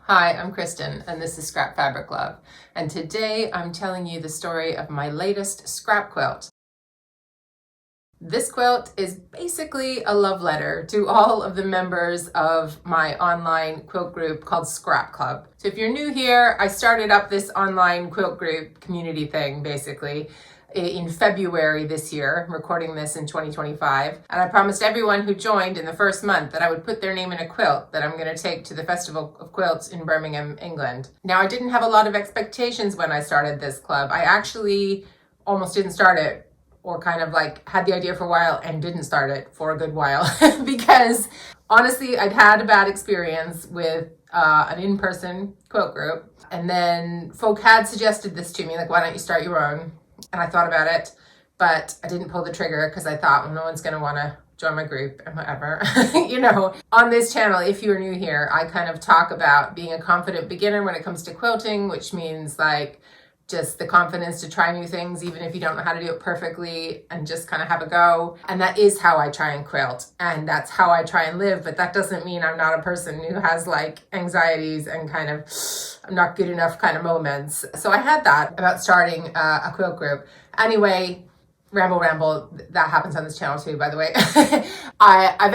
Hi, I'm Kristen, and this is Scrap Fabric Love. And today I'm telling you the story of my latest scrap quilt. This quilt is basically a love letter to all of the members of my online quilt group called Scrap Club. So if you're new here, I started up this online quilt group community thing basically in February this year. I'm recording this in 2025. And I promised everyone who joined in the first month that I would put their name in a quilt that I'm going to take to the Festival of Quilts in Birmingham, England. Now, I didn't have a lot of expectations when I started this club. I actually almost didn't start it, or kind of like had the idea for a while and didn't start it for a good while because honestly, I'd had a bad experience with an in-person quilt group. And then folk had suggested this to me, like, why don't you start your own? And I thought about it, but I didn't pull the trigger because I thought, well, no one's going to want to join my group and whatever. On this channel, if you're new here, I kind of talk about being a confident beginner when it comes to quilting, which means like just the confidence to try new things, even if you don't know how to do it perfectly, and just kind of have a go. And that is how I try and quilt, and that's how I try and live. But that doesn't mean I'm not a person who has like anxieties and kind of I'm not good enough kind of moments. So I had that about starting a quilt group. Anyway, ramble, that happens on this channel too, by the way. I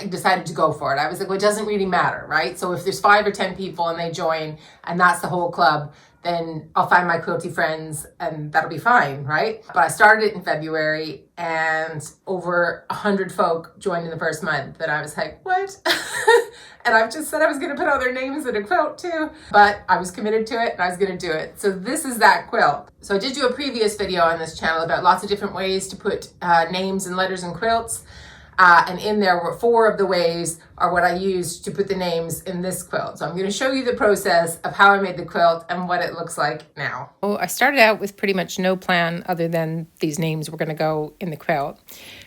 decided to go for it. I was like, well, it doesn't really matter, right? So if there's 5 or 10 people and they join and that's the whole club, then I'll find my quilty friends and that'll be fine, right? But I started it in February and over 100 folk joined in the first month. And I was like, what? And I've just said I was going to put all their names in a quilt too. But I was committed to it and I was going to do it. So this is that quilt. So I did do a previous video on this channel about lots of different ways to put names and letters in quilts. And in there were 4 of the ways are what I used to put the names in this quilt. So I'm going to show you the process of how I made the quilt and what it looks like now. I started out with pretty much no plan other than these names were going to go in the quilt.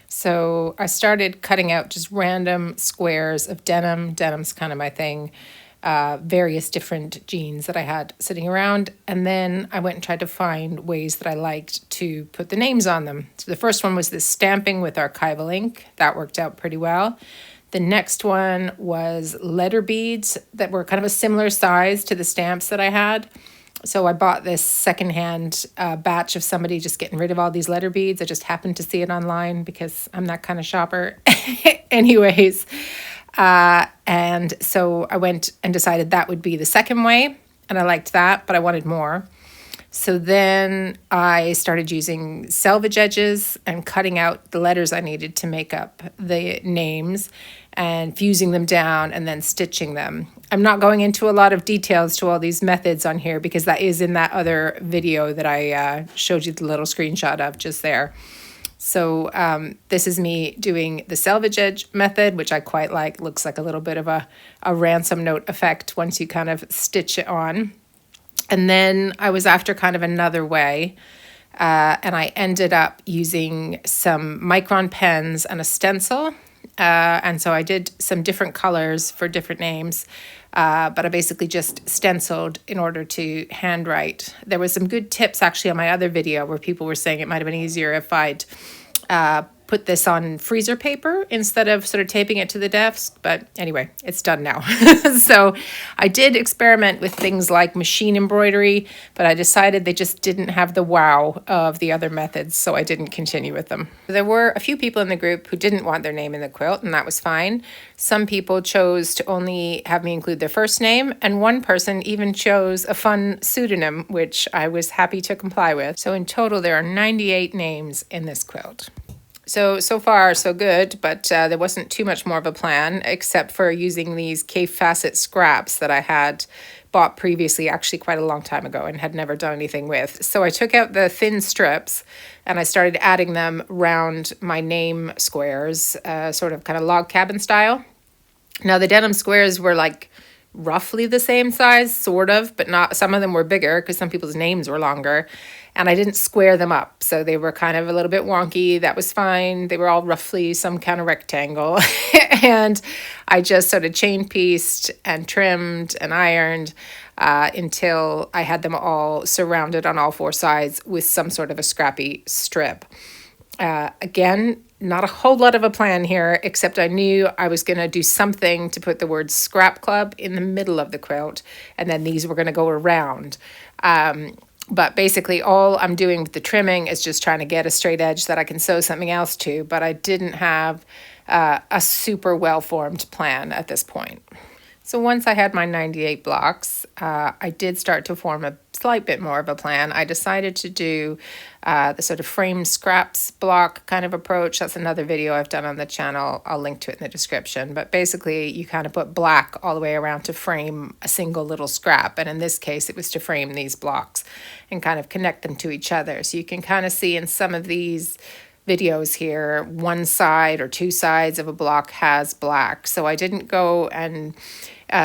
So I started cutting out just random squares of denim. Denim's kind of my thing. Various different jeans that I had sitting around. And then I went and tried to find ways that I liked to put the names on them. So the first one was this stamping with archival ink. That worked out pretty well. The next one was letter beads that were kind of a similar size to the stamps that I had. So I bought this secondhand batch of somebody just getting rid of all these letter beads. I just happened to see it online because I'm that kind of shopper. Anyways, and so I went and decided that would be the second way, and I liked that, but I wanted more. So then I started using selvage edges and cutting out the letters I needed to make up the names and fusing them down and then stitching them. I'm not going into a lot of details to all these methods on here because that is in that other video that I showed you the little screenshot of just there. So this is me doing the selvage edge method, which I quite like. Looks like a little bit of a ransom note effect once you kind of stitch it on. And then I was after kind of another way, and I ended up using some micron pens and a stencil. And so I did some different colors for different names, but I basically just stenciled in order to handwrite. There was some good tips actually on my other video where people were saying it might have been easier if I'd put this on freezer paper instead of sort of taping it to the desk. But anyway, it's done now. So I did experiment with things like machine embroidery, but I decided they just didn't have the wow of the other methods, so I didn't continue with them. There were a few people in the group who didn't want their name in the quilt, and that was fine. Some people chose to only have me include their first name, and one person even chose a fun pseudonym, which I was happy to comply with. So in total, there are 98 names in this quilt. So far, so good, but there wasn't too much more of a plan, except for using these Fassett scraps that I had bought previously, actually quite a long time ago, and had never done anything with. So I took out the thin strips, and I started adding them round my name squares, sort of kind of log cabin style. Now, the denim squares were like roughly the same size, sort of, but not. Some of them were bigger because some people's names were longer. And I didn't square them up, so they were kind of a little bit wonky. That was fine. They were all roughly some kind of rectangle. And I just sort of chain pieced and trimmed and ironed until I had them all surrounded on all 4 sides with some sort of a scrappy strip. Again, Not a whole lot of a plan here, except I knew I was going to do something to put the word Scrap Club in the middle of the quilt, and then these were going to go around. But basically all I'm doing with the trimming is just trying to get a straight edge that I can sew something else to, but I didn't have a super well-formed plan at this point. So once I had my 98 blocks, I did start to form a slight bit more of a plan. I decided to do the sort of frame scraps block kind of approach. That's another video I've done on the channel. I'll link to it in the description. But basically, you kind of put black all the way around to frame a single little scrap. And in this case, it was to frame these blocks and kind of connect them to each other. So you can kind of see in some of these videos here, one side or two sides of a block has black. So I didn't go and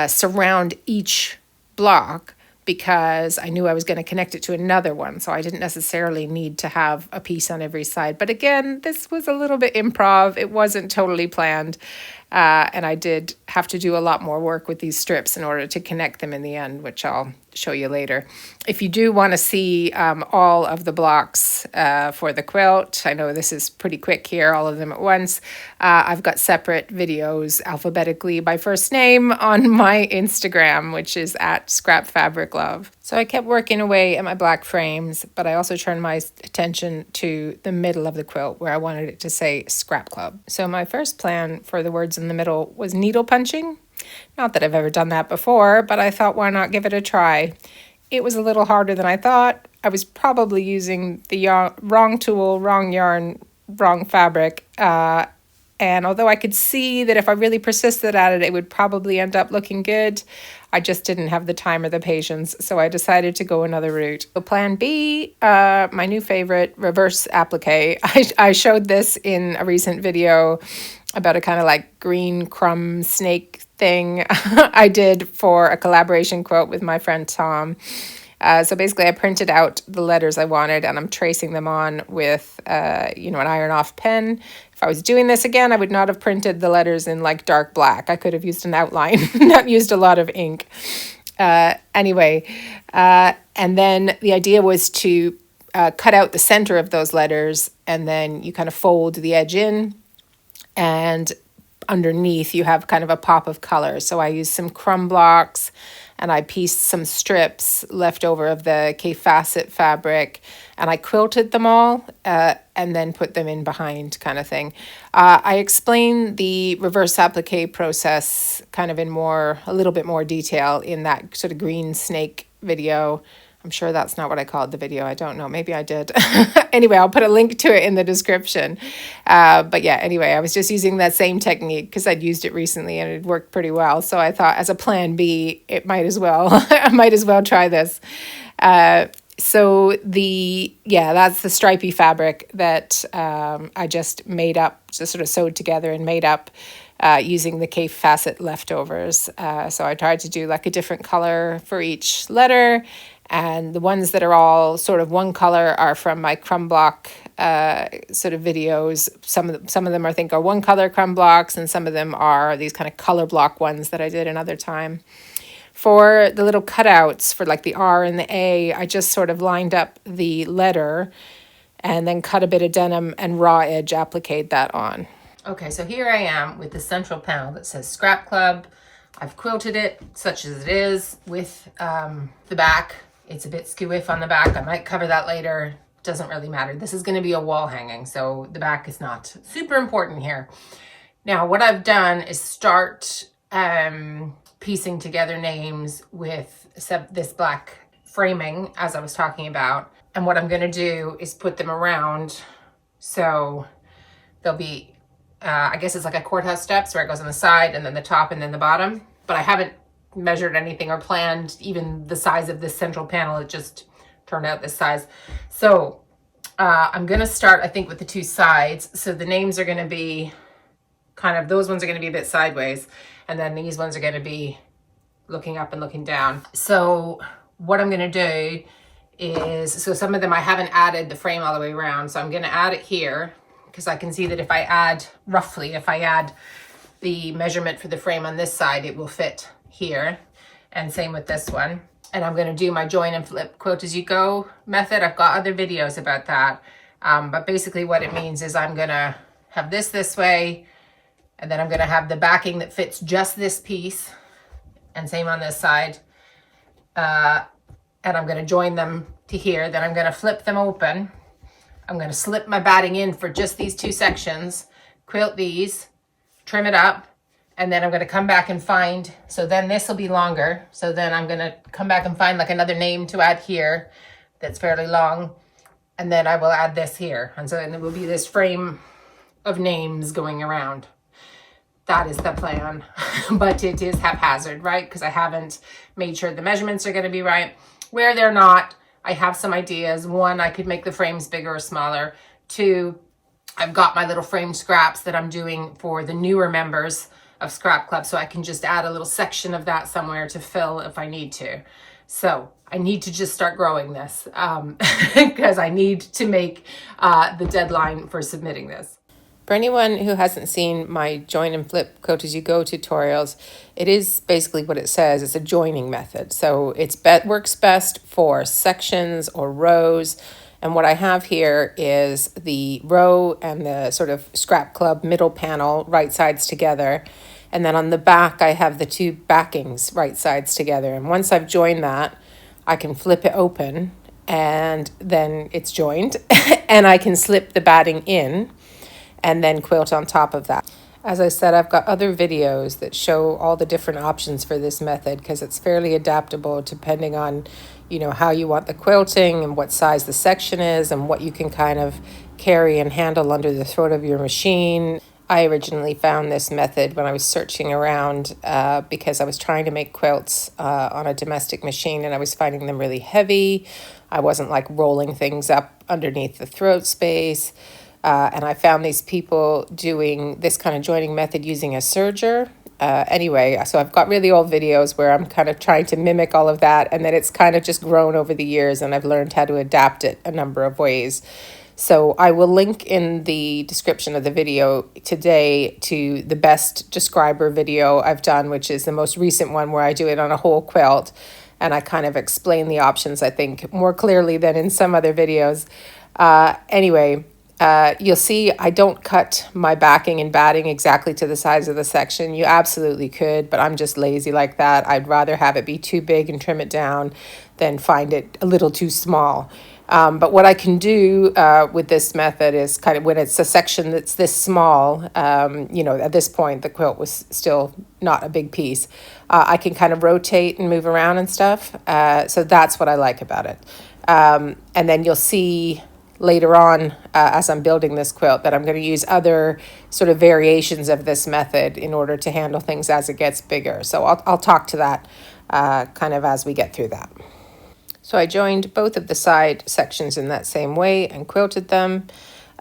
surround each block because I knew I was going to connect it to another one. So I didn't necessarily need to have a piece on every side. But again, this was a little bit improv. It wasn't totally planned. And I did have to do a lot more work with these strips in order to connect them in the end, which I'll show you later. If you do want to see all of the blocks for the quilt, I know this is pretty quick here, all of them at once. I've got separate videos alphabetically by first name on my Instagram, which is at Scrap Fabric Love. So I kept working away at my black frames, but I also turned my attention to the middle of the quilt where I wanted it to say Scrap Club. So my first plan for the words in the middle was needle punching. Not that I've ever done that before, but I thought, why not give it a try? It was a little harder than I thought. I was probably using the wrong tool, wrong yarn, wrong fabric. And although I could see that if I really persisted at it, it would probably end up looking good, I just didn't have the time or the patience. So I decided to go another route. So plan B, my new favorite, reverse applique. I showed this in a recent video about a kind of like green crumb snake thing I did for a collaboration quote with my friend Tom. So basically I printed out the letters I wanted and I'm tracing them on with, an iron off pen. If I was doing this again, I would not have printed the letters in like dark black. I could have used an outline, not used a lot of ink. Anyway, and then the idea was to cut out the center of those letters and then you kind of fold the edge in and underneath you have kind of a pop of color. So I used some crumb blocks and I pieced some strips left over of the Fassett fabric and I quilted them all and then put them in behind kind of thing. I explained the reverse applique process kind of in a little bit more detail in that sort of green snake video. I'm sure that's not what I called the video. I don't know. Maybe I did. Anyway, I'll put a link to it in the description. But yeah, anyway, I was just using that same technique because I'd used it recently and it worked pretty well. So I thought as a plan B, I might as well try this. So that's the stripy fabric that I just made up, just sort of sewed together and made up using the Kaffe Fassett leftovers. So I tried to do like a different color for each letter. And the ones that are all sort of one color are from my crumb block sort of videos. Some of them I think are one color crumb blocks and some of them are these kind of color block ones that I did another time. For the little cutouts for like the R and the A, I just sort of lined up the letter and then cut a bit of denim and raw edge appliqued that on. Okay, so here I am with the central panel that says Scrap Club. I've quilted it such as it is with the back. It's a bit skew-if on the back. I might cover that later. Doesn't really matter. This is going to be a wall hanging, so the back is not super important here. Now, what I've done is start piecing together names with this black framing, as I was talking about. And what I'm going to do is put them around. So there'll be, I guess it's like a courthouse steps where it goes on the side and then the top and then the bottom. But I haven't measured anything or planned even the size of this central panel. It just turned out this size. So I'm going to start, I think, with the two sides. So the names are going to be kind of, those ones are going to be a bit sideways. And then these ones are going to be looking up and looking down. So what I'm going to do is, so some of them I haven't added the frame all the way around. So I'm going to add it here because I can see that if I add the measurement for the frame on this side, it will fit here. And same with this one. And I'm going to do my join and flip quilt-as-you-go method. I've got other videos about that. But basically what it means is I'm going to have this way, and then I'm going to have the backing that fits just this piece, and same on this side. And I'm going to join them to here. Then I'm going to flip them open. I'm going to slip my batting in for just these two sections, quilt these, trim it up, and then I'm going to come back and find, so then this will be longer. So then I'm going to come back and find like another name to add here that's fairly long. And then I will add this here. And so then there will be this frame of names going around. That is the plan, but it is haphazard, right? Because I haven't made sure the measurements are going to be right. Where they're not, I have some ideas. One, I could make the frames bigger or smaller. Two, I've got my little frame scraps that I'm doing for the newer members of Scrap Club, so I can just add a little section of that somewhere to fill if I need to. So I need to just start growing this because I need to make the deadline for submitting this. For anyone who hasn't seen my join and flip quilt-as-you-go tutorials, it is basically what it says. It's a joining method. So it works best for sections or rows. And what I have here is the row and the sort of Scrap Club middle panel, right sides together. And then on the back, I have the two backings, right sides together. And once I've joined that, I can flip it open and then it's joined. And I can slip the batting in and then quilt on top of that. As I said, I've got other videos that show all the different options for this method because it's fairly adaptable depending on, you know, how you want the quilting and what size the section is and what you can kind of carry and handle under the throat of your machine. I originally found this method when I was searching around because I was trying to make quilts on a domestic machine and I was finding them really heavy. I wasn't like rolling things up underneath the throat space. And I found these people doing this kind of joining method using a serger. Anyway, so I've got really old videos where I'm kind of trying to mimic all of that, and then it's kind of just grown over the years, and I've learned how to adapt it a number of ways. So I will link in the description of the video today to the best describer video I've done, which is the most recent one where I do it on a whole quilt, and I kind of explain the options, I think, more clearly than in some other videos. Anyway, you'll see I don't cut my backing and batting exactly to the size of the section. You absolutely could, but I'm just lazy like that. I'd rather have it be too big and trim it down than find it a little too small. But what I can do with this method is kind of when it's a section that's this small, you know, at this point the quilt was still not a big piece. I can kind of rotate and move around and stuff. So that's what I like about it. And then you'll see later on as I'm building this quilt that I'm going to use other sort of variations of this method in order to handle things as it gets bigger. So I'll talk to that kind of as we get through that. So I joined both of the side sections in that same way and quilted them.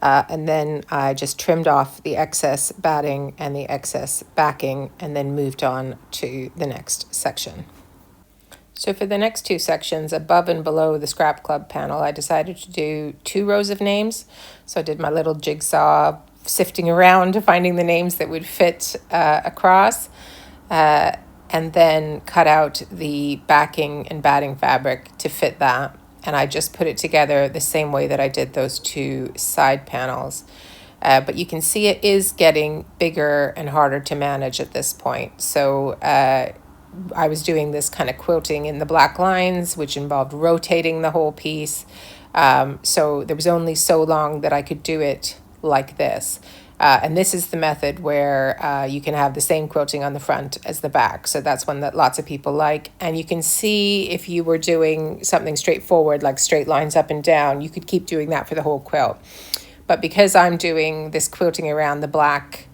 And then I just trimmed off the excess batting and the excess backing and then moved on to the next section. So for the next two sections, above and below the Scrap Club panel, I decided to do 2 rows of names. So I did my little jigsaw sifting around, finding the names that would fit across, and then cut out the backing and batting fabric to fit that. And I just put it together the same way that I did those 2 side panels. But you can see it is getting bigger and harder to manage at this point. So I was doing this kind of quilting in the black lines, which involved rotating the whole piece. So there was only so long that I could do it like this. And this is the method where you can have the same quilting on the front as the back. So that's one that lots of people like. And you can see if you were doing something straightforward, like straight lines up and down, you could keep doing that for the whole quilt. But because I'm doing this quilting around the black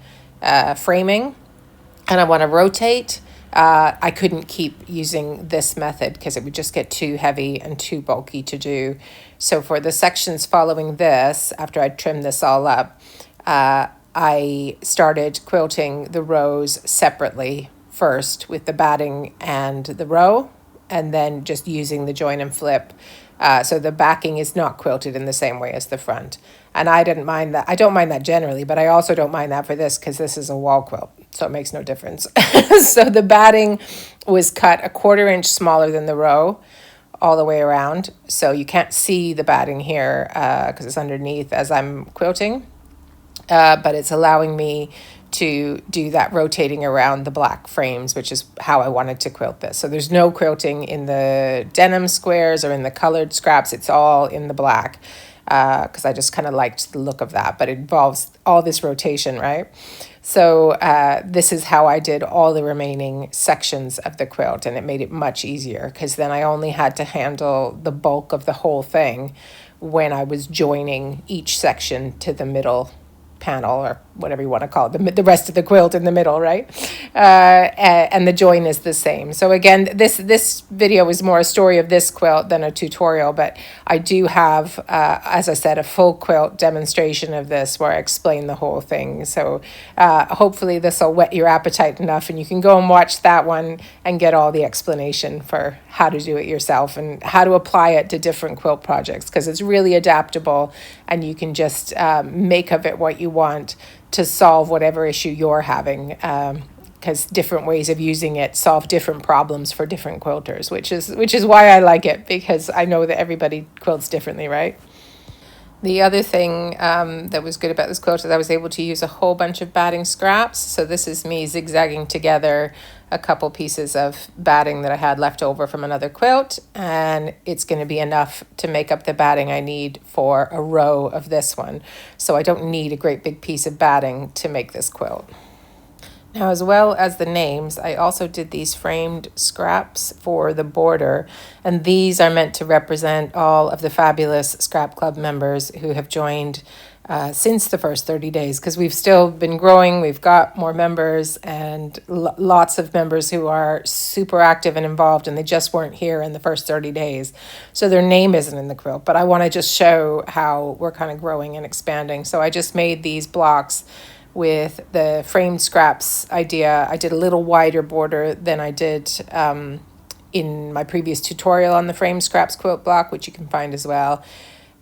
framing and I want to rotate, I couldn't keep using this method because it would just get too heavy and too bulky to do. So for the sections following this, after I trimmed this all up, I started quilting the rows separately first with the batting and the row, and then just using the join and flip. So the backing is not quilted in the same way as the front. And I didn't mind that. I don't mind that generally, but I also don't mind that for this because this is a wall quilt, so it makes no difference. So the batting was cut 1/4 inch smaller than the row all the way around. So you can't see the batting here because it's underneath as I'm quilting. but it's allowing me to do that rotating around the black frames, which is how I wanted to quilt this. So there's no quilting in the denim squares or in the colored scraps. It's all in the black because I just kind of liked the look of that, but it involves all this rotation, right? So this is how I did all the remaining sections of the quilt, and it made it much easier because then I only had to handle the bulk of the whole thing when I was joining each section to the middle panel, or whatever you want to call it, the rest of the quilt in the middle, right? And the join is the same. So again, this video is more a story of this quilt than a tutorial, but I do have, as I said, a full quilt demonstration of this where I explain the whole thing. So hopefully this will whet your appetite enough, and you can go and watch that one and get all the explanation for how to do it yourself and how to apply it to different quilt projects, because it's really adaptable and you can just make of it what you want to solve whatever issue you're having, because different ways of using it solve different problems for different quilters, which is why I like it, because I know that everybody quilts differently, right? The other thing that was good about this quilt is I was able to use a whole bunch of batting scraps. So this is me zigzagging together a couple pieces of batting that I had left over from another quilt, and it's going to be enough to make up the batting I need for a row of this one. So I don't need a great big piece of batting to make this quilt. Now, as well as the names, I also did these framed scraps for the border, and these are meant to represent all of the fabulous Scrap Club members who have joined since the first 30 days, because we've still been growing. We've got more members and lots of members who are super active and involved, and they just weren't here in the first 30 days. So their name isn't in the quilt, but I want to just show how we're kind of growing and expanding. So I just made these blocks with the framed scraps idea. I did a little wider border than I did in my previous tutorial on the framed scraps quilt block, which you can find as well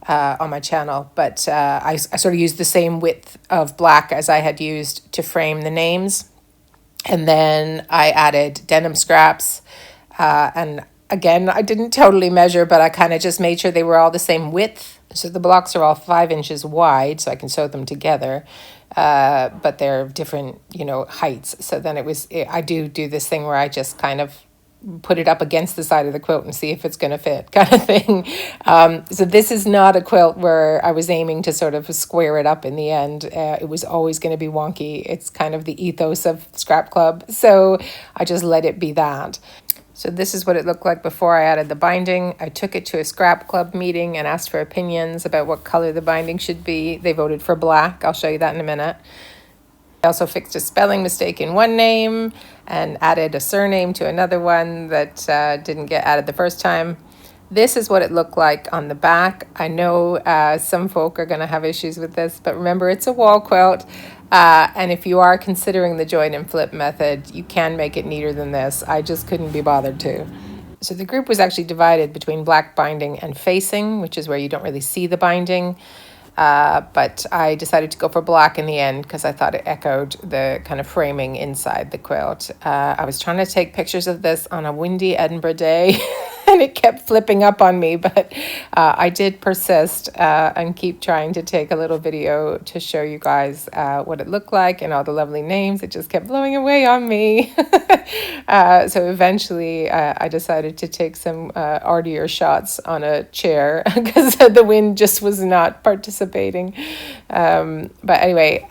on my channel. But I sort of used the same width of black as I had used to frame the names. And then I added denim scraps. And again, I didn't totally measure, but I kind of just made sure they were all the same width. So the blocks are all 5 inches wide, so I can sew them together. But they're different, heights. So then I do this thing where I just kind of put it up against the side of the quilt and see if it's going to fit, kind of thing. So this is not a quilt where I was aiming to sort of square it up in the end. It was always going to be wonky. It's kind of the ethos of Scrap Club. So I just let it be that. So this is what it looked like before I added the binding. I took it to a Scrap Club meeting and asked for opinions about what color the binding should be. They voted for black. I'll show you that in a minute. I also fixed a spelling mistake in one name and added a surname to another one that didn't get added the first time. This is what it looked like on the back. I know some folk are going to have issues with this, but remember, it's a wall quilt. And if you are considering the join and flip method, you can make it neater than this. I just couldn't be bothered to. So the group was actually divided between black binding and facing, which is where you don't really see the binding. But I decided to go for black in the end because I thought it echoed the kind of framing inside the quilt. I was trying to take pictures of this on a windy Edinburgh day and it kept flipping up on me, but I did persist and keep trying to take a little video to show you guys what it looked like and all the lovely names. It just kept blowing away on me. So eventually I decided to take some artier shots on a chair because the wind just was not participating. But anyway,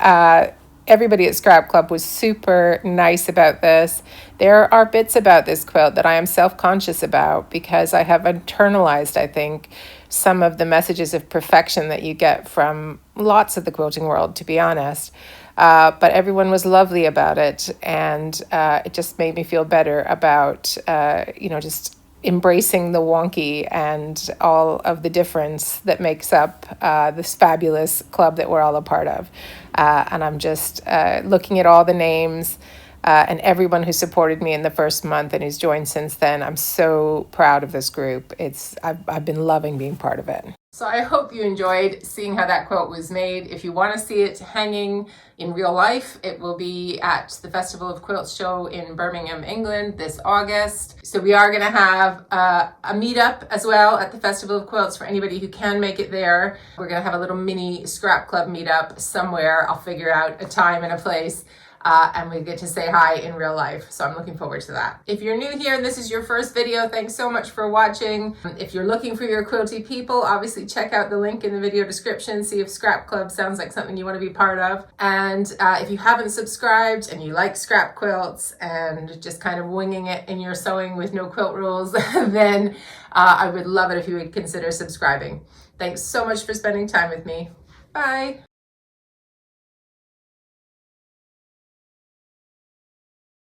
everybody at Scrap Club was super nice about this. There are bits about this quilt that I am self-conscious about because I have internalized, I think, some of the messages of perfection that you get from lots of the quilting world, to be honest. But everyone was lovely about it, and it just made me feel better about, just embracing the wonky and all of the difference that makes up this fabulous club that we're all a part of. And I'm just looking at all the names and everyone who supported me in the first month and who's joined since then. I'm so proud of this group. I've been loving being part of it. So I hope you enjoyed seeing how that quilt was made. If you want to see it hanging in real life, it will be at the Festival of Quilts show in Birmingham, England this August. So we are going to have a meetup as well at the Festival of Quilts for anybody who can make it there. We're going to have a little mini scrap club meetup somewhere. I'll figure out a time and a place. And we get to say hi in real life. So I'm looking forward to that. If you're new here and this is your first video, thanks so much for watching. If you're looking for your quilty people, obviously check out the link in the video description. See if Scrap Club sounds like something you want to be part of. And if you haven't subscribed and you like scrap quilts and just kind of winging it in your sewing with no quilt rules, then I would love it if you would consider subscribing. Thanks so much for spending time with me. Bye.